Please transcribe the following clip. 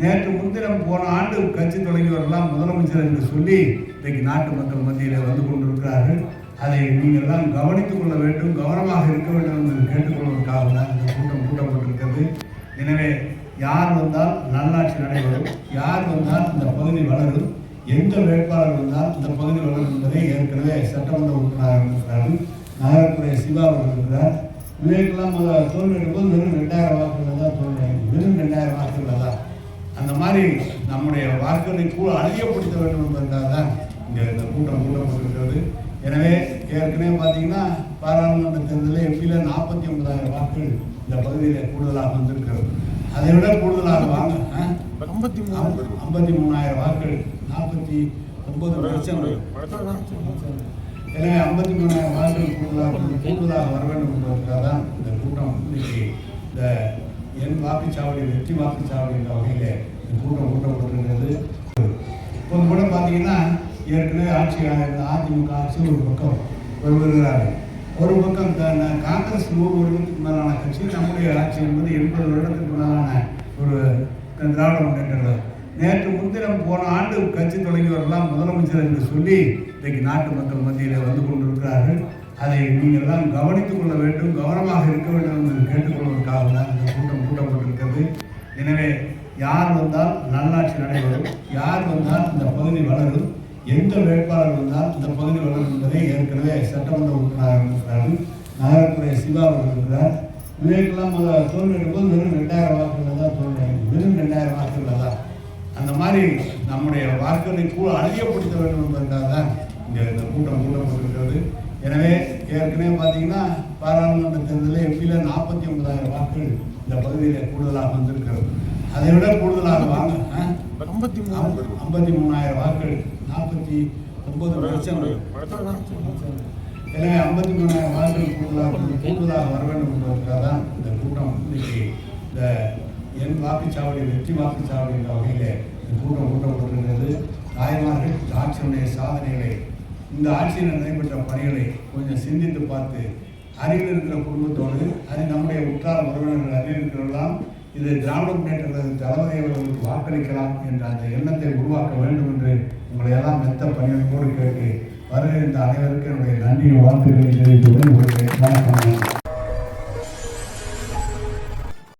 நேற்று முன்தினம் போன ஆண்டு கட்சி தொடங்கியவரெல்லாம் முதலமைச்சர் என்று சொல்லி இன்றைக்கு நாட்டு மக்கள் மத்தியில் வந்து கொண்டிருக்கிறார்கள். அதை நீங்கள் எல்லாம் கவனித்துக் கொள்ள வேண்டும், கவனமாக இருக்க வேண்டும் என்று கேட்டுக்கொள்வதற்காக தான் இந்த கூட்டம் கூட்டப்பட்டிருக்கிறது. எனவே யார் வந்தால் நல்லாட்சி நடைபெறும், யார் வந்தால் இந்த பகுதி வளரும், எந்த வேட்பாளர் வந்தால் இந்த பகுதி வளரும் என்பதை ஏற்கனவே சட்டமன்ற உறுப்பினராக இருக்கிறார்கள். நகரத்துறை சிவா அவர்கள் இருக்கிறார். விவேக்கெல்லாம் தோல்வி எடுக்கும்போது வெறும் 2000 வாக்குகள் தான் தோல்வி, வெறும் 2000 வாக்குகள் தான். அந்த மாதிரி நம்முடைய வாக்குகளை கூட அதிகப்படுத்த வேண்டும் என்பதற்காக தான் இங்கே இந்த கூட்டம் கூட்டப்பட்டிருக்கிறது. எனவே ஏற்கனவே பார்த்தீங்கன்னா பாராளுமன்ற தேர்தலில் எம்பியில் 49,000 வாக்குகள் இந்த பகுதியில் கூடுதலாக வந்திருக்கிறது. அதை விட கூடுதலாக வாங்க 53,000 வாக்குகள், 49%. எனவே 53,000 வாக்குகள் கூடுதலாக வர வேண்டும் என்பதற்காக தான் இந்த கூட்டம் இன்னைக்கு இந்த என் வாக்குச்சாவடி வெற்றி வாக்குச்சாவடி என்ற வகையில் இந்த கூட்டம் கூட்டப்பட்டிருக்கிறது. இப்போ கூட பார்த்தீங்கன்னா ஏற்கனவே ஆட்சியாக இருந்த அதிமுக ஆட்சி ஒரு பக்கம் வருகிறார்கள், ஒரு பக்கம் காங்கிரஸ் 100 வருடத்துக்கு மேலான கட்சி, நம்முடைய ஆட்சி என்பது 80 வருடத்துக்கு மேலான ஒரு திராவிட முன்னேற்ற. நேற்று முன்தினம் போன ஆண்டு கட்சி தொடங்கியவரெல்லாம் முதலமைச்சர் என்று சொல்லி இன்றைக்கு நாட்டு மக்கள் மத்தியில் வந்து கொண்டிருக்கிறார்கள். அதை நீங்கள் எல்லாம் கவனித்துக் கொள்ள வேண்டும், கவனமாக இருக்க வேண்டும் என்று கேட்டுக்கொள்வதற்காக தான் இந்த கூட்டம் கூட்டப்பட்டிருக்கிறது. எனவே யார் வந்தால் நல்லாட்சி நடைபெறும், யார் வந்தால் இந்த பகுதி வளரும், எந்த வேட்பாளர் வந்தால் இந்த பகுதி வளரும் என்பதை ஏற்கனவே சட்டமன்ற உறுப்பினராக இருக்கிறார்கள். நகரத்துறை சிவா அவர்கள் இருக்கிறார். விவேக்கெல்லாம் தோல்வி எடுக்கும்போது வெறும் 2000 வாக்குகள் தான் தோல்வி, வெறும் 2000 வாக்குகள் தான். அந்த மாதிரி நம்முடைய வாக்குகளை கூட அதிகப்படுத்த வேண்டும் என்பதற்காக தான் இங்கே இந்த கூட்டம் கூட்டப்பட்டிருக்கிறது. எனவே ஏற்கனவே பார்த்தீங்கன்னா பாராளுமன்ற தேர்தலில் எம்பியில் 49,000 வாக்குகள் இந்த பகுதியில் கூடுதலாக வந்திருக்கிறது. அதை விட கூடுதலாக வாங்க 53,000 வாக்குகள், 49%. எனவே 53,000 வாக்குகள் கூடுதலாக வர வேண்டும் என்பதற்காக தான் இந்த கூட்டம் இன்னைக்கு இந்த என் வாக்குச்சாவடி வெற்றி வாக்குச்சாவடி என்ற வகையில் இந்த கூட்டம் கூட்டப்பட்டிருக்கிறது. தாய்மார்கள் ஆட்சியினுடைய சாதனைகளை, இந்த ஆட்சியில் நடைபெற்ற பணிகளை கொஞ்சம் சிந்தித்து பார்த்து அருகில் இருக்கிற குடும்பத்தோடு, அது நம்முடைய உற்றார் உறவினர்கள் அருகில் இருக்கிறவர்களாம் இது திராவிட முன்னேற்ற தலைமை அவர்களுக்கு வாக்களிக்கலாம் என்ற அந்த எண்ணத்தை உருவாக்க வேண்டும் என்று உங்களை எல்லாம் மெத்த பணியோடு கேட்டு வருகின்ற அனைவருக்கும் என்னுடைய நன்றி வாழ்த்துக்களை தெரிவித்துள்ளேன். வணக்கம்.